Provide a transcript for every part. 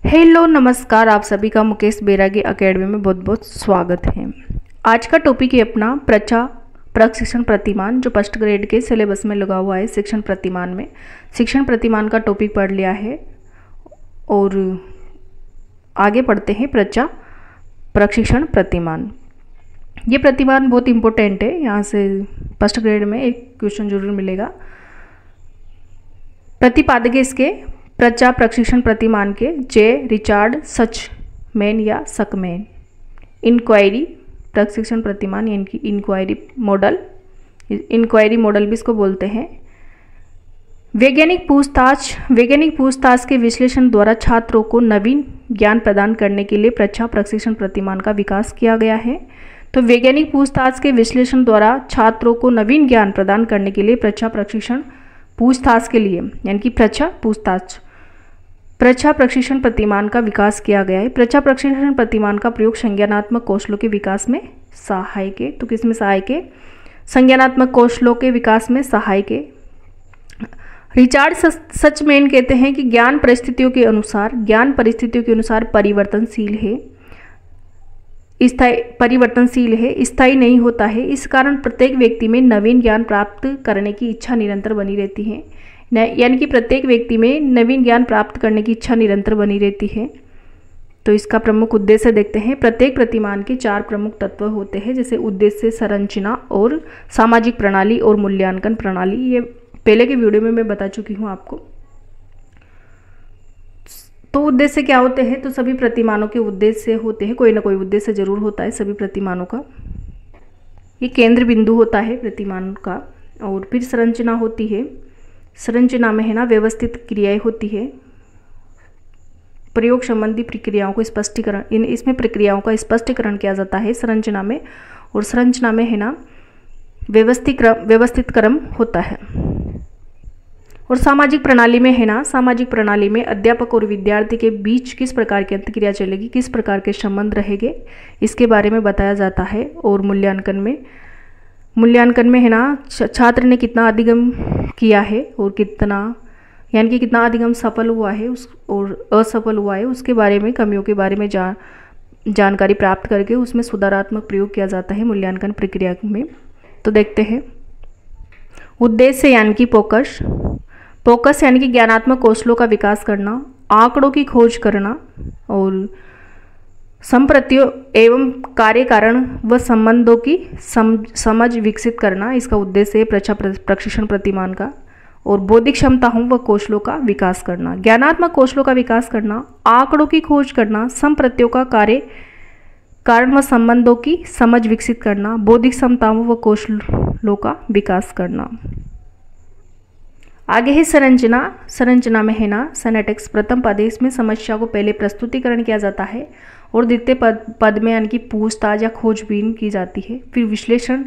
Hello नमस्कार, आप सभी का मुकेश बैरागी एकेडमी में बहुत बहुत स्वागत है। आज का टॉपिक है अपना प्रशिक्षण प्रतिमान, जो फर्स्ट ग्रेड के सिलेबस में लगा हुआ है। शिक्षण प्रतिमान का टॉपिक पढ़ लिया है और आगे पढ़ते हैं प्रशिक्षण प्रतिमान। ये प्रतिमान बहुत इम्पोर्टेंट है, यहाँ से फर्स्ट ग्रेड में एक क्वेश्चन जरूर मिलेगा। प्रतिपादक इसके प्रशिक्षण प्रतिमान के जे रिचार्ड सचमैन या सकमैन। इंक्वायरी प्रशिक्षण प्रतिमान यानी इंक्वायरी मॉडल भी इसको बोलते हैं। वैज्ञानिक पूछताछ के विश्लेषण द्वारा छात्रों को नवीन ज्ञान प्रदान करने के लिए प्रशिक्षण प्रतिमान का विकास किया गया है। तो वैज्ञानिक पूछताछ के विश्लेषण द्वारा छात्रों को नवीन ज्ञान प्रदान करने के लिए प्रशिक्षण प्रशिक्षण प्रतिमान का विकास किया गया है। प्रशिक्षण प्रतिमान का प्रयोग संज्ञानात्मक कौशलों के विकास में सहायक है। तो किसमें सहायक है? संज्ञानात्मक कौशलों के विकास में सहायक है। रिचार्ड सचमैन कहते हैं कि ज्ञान परिस्थितियों के अनुसार परिवर्तनशील है, स्थायी नहीं होता है। इस कारण प्रत्येक व्यक्ति में नवीन ज्ञान प्राप्त करने की इच्छा निरंतर बनी रहती है। यानी कि प्रत्येक व्यक्ति में नवीन ज्ञान प्राप्त करने की इच्छा निरंतर बनी रहती है। तो इसका प्रमुख उद्देश्य देखते हैं। प्रत्येक प्रतिमान के 4 प्रमुख तत्व होते हैं, जैसे उद्देश्य, संरचना और सामाजिक प्रणाली और मूल्यांकन प्रणाली। ये पहले के वीडियो में मैं बता चुकी हूँ आपको। तो उद्देश्य क्या होते हैं? तो सभी प्रतिमानों के उद्देश्य होते हैं, कोई ना कोई उद्देश्य जरूर होता है सभी प्रतिमानों का। ये केंद्र बिंदु होता है प्रतिमान का। और फिर संरचना होती है। संरचना में है ना व्यवस्थित क्रियाएं होती है। प्रयोग संबंधी प्रक्रियाओं को इसमें प्रक्रियाओं का स्पष्टीकरण किया जाता है संरचना में। और संरचना में है ना व्यवस्थित क्रम होता है। और सामाजिक प्रणाली में है ना, सामाजिक प्रणाली में अध्यापक और विद्यार्थी के बीच किस प्रकार की अंतःक्रिया चलेगी, किस प्रकार के संबंध रहेंगे, इसके बारे में बताया जाता है। और मूल्यांकन में है ना, छात्र ने कितना अधिगम किया है और कितना अधिगम सफल हुआ है और असफल हुआ है, उसके बारे में, कमियों के बारे में जानकारी प्राप्त करके उसमें सुधारात्मक प्रयोग किया जाता है मूल्यांकन प्रक्रिया में। तो देखते हैं उद्देश्य यानी कि फोकस यानी कि ज्ञानात्मक कौशलों का विकास करना, आंकड़ों की खोज करना और संप्रत्यों एवं कार्य कारण व संबंधों की समझ विकसित करना, इसका उद्देश्य है प्रशिक्षण प्रतिमान का। और बौद्धिक क्षमताओं व कौशलों का विकास करना, ज्ञानात्मक कौशलों का विकास करना, आंकड़ों की खोज करना, संप्रत्यों का कार्य कारण व संबंधों की समझ विकसित करना, बौद्धिक क्षमताओं व कौशलों का विकास करना। आगे है संरचना में है ना सेनेटिक्स। प्रथम पद में समस्या को पहले प्रस्तुतिकरण किया जाता है और द्वितीय पद में यानी कि पूछताछ या खोजबीन की जाती है। फिर विश्लेषण,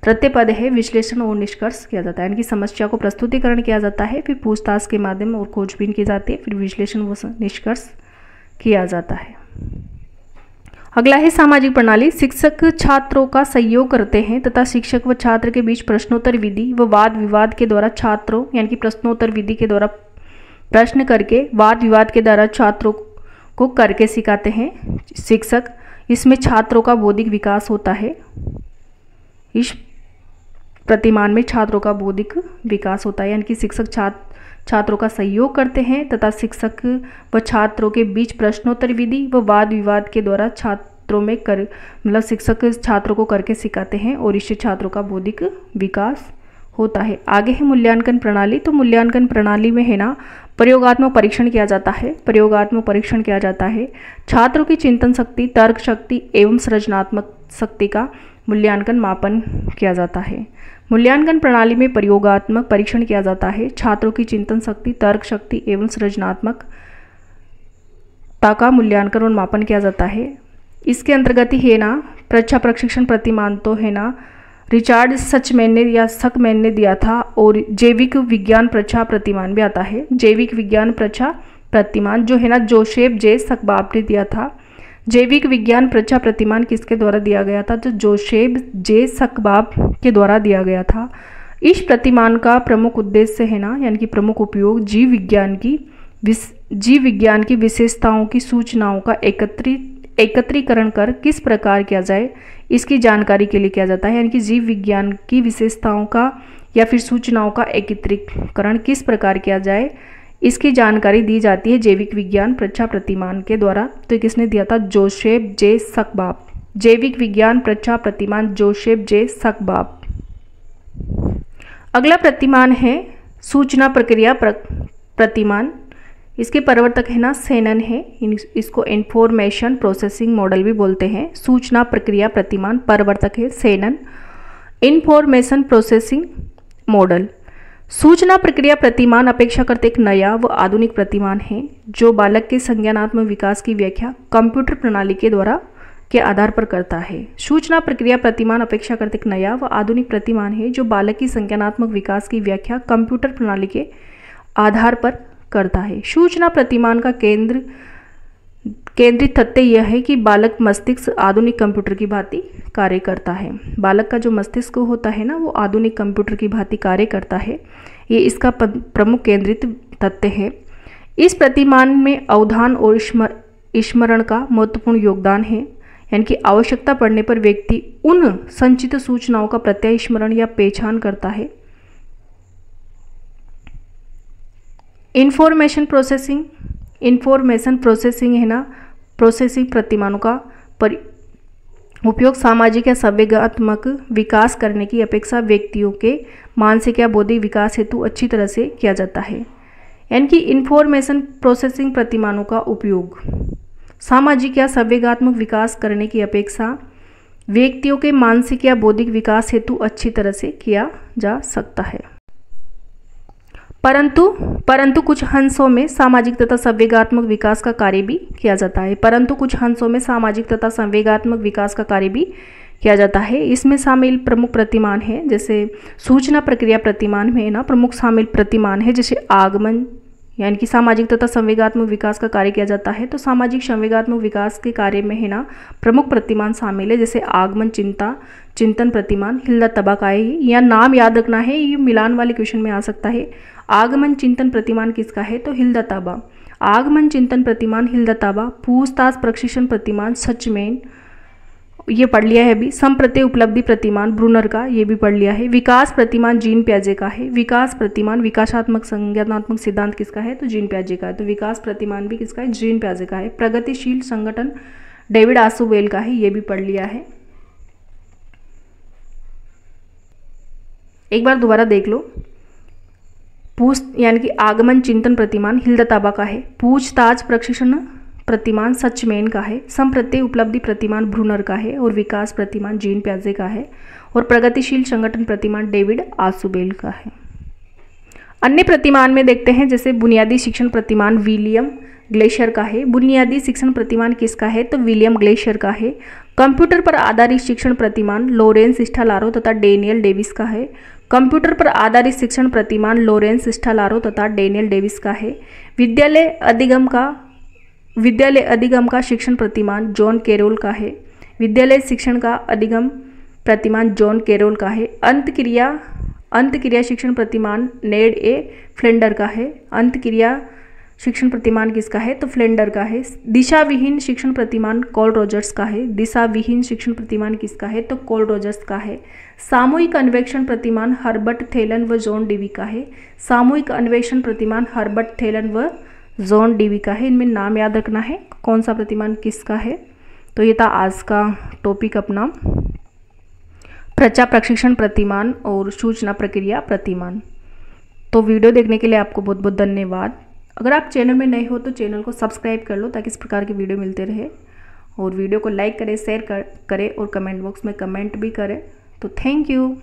तृतीय पद है विश्लेषण और निष्कर्ष किया जाता है, यानी कि समस्या को प्रस्तुतिकरण किया जाता है, फिर पूछताछ के माध्यम और खोजबीन की जाती है, फिर विश्लेषण व निष्कर्ष किया जाता है। अगला है सामाजिक प्रणाली। शिक्षक छात्रों का सहयोग करते हैं तथा शिक्षक व छात्र के बीच प्रश्नोत्तर विधि व वाद विवाद के द्वारा छात्रों यानी कि प्रश्नोत्तर विधि के द्वारा प्रश्न करके वाद विवाद के द्वारा छात्रों को करके सिखाते हैं शिक्षक। इसमें छात्रों का बौद्धिक विकास होता है। इस प्रतिमान में छात्रों का बौद्धिक विकास होता है, यानी कि शिक्षक छात्रों का सहयोग करते हैं तथा शिक्षक व छात्रों के बीच प्रश्नोत्तर विधि व वाद विवाद के द्वारा छात्रों में शिक्षक छात्रों को करके सिखाते हैं और इससे छात्रों का बौद्धिक विकास होता है। आगे है मूल्यांकन प्रणाली। तो मूल्यांकन प्रणाली में है ना प्रयोगात्मक परीक्षण किया जाता है। छात्रों की चिंतन शक्ति, तर्क शक्ति एवं सृजनात्मक शक्ति का मूल्यांकन मापन किया जाता है। मूल्यांकन प्रणाली में प्रयोगात्मक परीक्षण किया जाता है। छात्रों की चिंतन शक्ति, तर्क शक्ति एवं सृजनात्मकता का मूल्यांकन और मापन किया जाता है। इसके अंतर्गत ही है ना प्रशिक्षण प्रतिमान तो है ना रिचार्ड सकमैन ने दिया था। और जैविक विज्ञान प्रतिमान भी आता है। जैविक विज्ञान प्रतिमान जो है ना जोसेफ जे सकबाब ने दिया था। जैविक विज्ञान प्रतिमान किसके द्वारा दिया गया था? तो जोसेफ जे सकबाब के द्वारा दिया गया था। इस प्रतिमान का प्रमुख उद्देश्य है ना, यानी कि प्रमुख उपयोग जीव विज्ञान की जीव विज्ञान की विशेषताओं की सूचनाओं का एकत्रीकरण कर किस प्रकार किया जाए, इसकी जानकारी के लिए किया जाता है। यानी कि जीव विज्ञान की विशेषताओं का या फिर सूचनाओं का एकत्रीकरण किस प्रकार किया जाए, इसकी जानकारी दी जाती है जैविक विज्ञान प्रच्छा प्रतिमान के द्वारा। तो किसने दिया था? जोसेफ जे सकबाब। जैविक विज्ञान प्रच्छा प्रतिमान जोसेफ जे सकबाब। अगला प्रतिमान है सूचना प्रक्रिया प्रतिमान। इसके प्रवर्तक है ना सेनन है। इसको इंफॉर्मेशन प्रोसेसिंग मॉडल भी बोलते हैं। सूचना प्रक्रिया प्रतिमान, प्रवर्तक है सेनन। Information processing model. सूचना प्रक्रिया प्रतिमान अपेक्षाकृत एक नया व आधुनिक प्रतिमान है जो बालक के संज्ञानात्मक विकास की व्याख्या कंप्यूटर प्रणाली के द्वारा के आधार पर करता है। सूचना प्रक्रिया प्रतिमान अपेक्षाकृत एक नया व आधुनिक प्रतिमान है जो बालक की संज्ञानात्मक विकास की व्याख्या कंप्यूटर प्रणाली के आधार पर करता है। सूचना प्रतिमान का केंद्रित तथ्य यह है कि बालक मस्तिष्क आधुनिक कंप्यूटर की भांति कार्य करता है। बालक का जो मस्तिष्क होता है ना, वो आधुनिक कंप्यूटर की भांति कार्य करता है। ये इसका प्रमुख केंद्रित तथ्य है। इस प्रतिमान में अवधान और स्मरण का महत्वपूर्ण योगदान है। यानी कि आवश्यकता पड़ने पर व्यक्ति उन संचित सूचनाओं का प्रत्यय स्मरण या पहचान करता है। इंफॉर्मेशन प्रोसेसिंग है ना, प्रोसेसिंग प्रतिमानों का उपयोग सामाजिक या संवेगात्मक विकास करने की अपेक्षा व्यक्तियों के मानसिक या बौद्धिक विकास हेतु अच्छी तरह से किया जाता है। यानी कि इंफॉर्मेशन प्रोसेसिंग प्रतिमानों का उपयोग सामाजिक या संवेगात्मक विकास करने की अपेक्षा व्यक्तियों के मानसिक या बौद्धिक विकास हेतु अच्छी तरह से किया जा सकता है। परंतु कुछ अंशों में सामाजिक तथा संवेगात्मक विकास का कार्य भी किया जाता है। किया जाता है। इसमें शामिल प्रमुख प्रतिमान है, जैसे सूचना प्रक्रिया प्रतिमान में ना प्रमुख शामिल प्रतिमान है, जैसे आगमन, यानी कि सामाजिक तथा संवेगात्मक विकास का कार्य किया जाता है। तो सामाजिक संवेगात्मक विकास के कार्य में है ना प्रमुख प्रतिमान शामिल है, जैसे आगमन चिंतन प्रतिमान। हिल्दा तबा का है, यह नाम याद रखना है, ये मिलान वाले क्वेश्चन में आ सकता है। आगमन चिंतन प्रतिमान किसका है? तो हिल्दा ताबा। आगमन चिंतन प्रतिमान हिल्दा ताबा। पूछताछ प्रशिक्षण प्रतिमान सचमेन, ये पढ़ लिया है अभी। संप्रत्यय उपलब्धि प्रतिमान ब्रूनर का, ये भी पढ़ लिया है। विकास प्रतिमान जीन पियाजे का है। विकास प्रतिमान विकासात्मक संज्ञानात्मक सिद्धांत किसका है? तो जीन पियाजे का है। तो विकास प्रतिमान भी किसका है? जीन पियाजे का है। प्रगतिशील संगठन डेविड आसुबेल का है, ये भी पढ़ लिया है। एक बार दोबारा देख लो। यानी कि आगमन चिंतन प्रतिमान हिल्दा ताबा का है। पूछताछ प्रशिक्षण प्रतिमान सचमेन का है। संप्रत्यय उपलब्धि प्रतिमान ब्रूनर का है। और विकास प्रतिमान जीन पियाजे का है। और प्रगतिशील संगठन प्रतिमान डेविड आसुबेल का है। अन्य प्रतिमान में देखते हैं, जैसे बुनियादी शिक्षण प्रतिमान विलियम ग्लेशियर का है। बुनियादी शिक्षण प्रतिमान किसका है? तो विलियम ग्लेशियर का है। कंप्यूटर पर आधारित शिक्षण प्रतिमान लॉरेंस स्टालारो तथा डेनियल डेविस का है। कंप्यूटर पर आधारित शिक्षण प्रतिमान लॉरेंस स्टालारो तथा डेनियल डेविस का है। विद्यालय अधिगम का शिक्षण प्रतिमान जॉन कैरोल का है। विद्यालय शिक्षण का अधिगम प्रतिमान जॉन कैरोल का है। अंतक्रिया शिक्षण प्रतिमान नेड ए फ्लेंडर का है। अंतक्रिया शिक्षण प्रतिमान किसका है? तो फ्लेंडर का है। दिशा विहीन शिक्षण प्रतिमान कॉल रॉजर्स का है। दिशा विहीन शिक्षण प्रतिमान किसका है? तो कॉल रॉजर्स का है। सामूहिक अन्वेषण प्रतिमान हर्बर्ट थेलन व जॉन डीवी का है। सामूहिक अन्वेषण प्रतिमान हर्बर्ट थेलन व जॉन डीवी का है। इनमें नाम याद रखना है कौन सा प्रतिमान किसका है। तो ये था आज का टॉपिक अपना, प्रच्छा प्रशिक्षण प्रतिमान और सूचना प्रक्रिया प्रतिमान। तो वीडियो देखने के लिए आपको बहुत बहुत धन्यवाद। अगर आप चैनल में नए हो तो चैनल को सब्सक्राइब कर लो ताकि इस प्रकार की वीडियो मिलते रहे। और वीडियो को लाइक करें, शेयर करें और कमेंट बॉक्स में कमेंट भी करें। तो थैंक यू।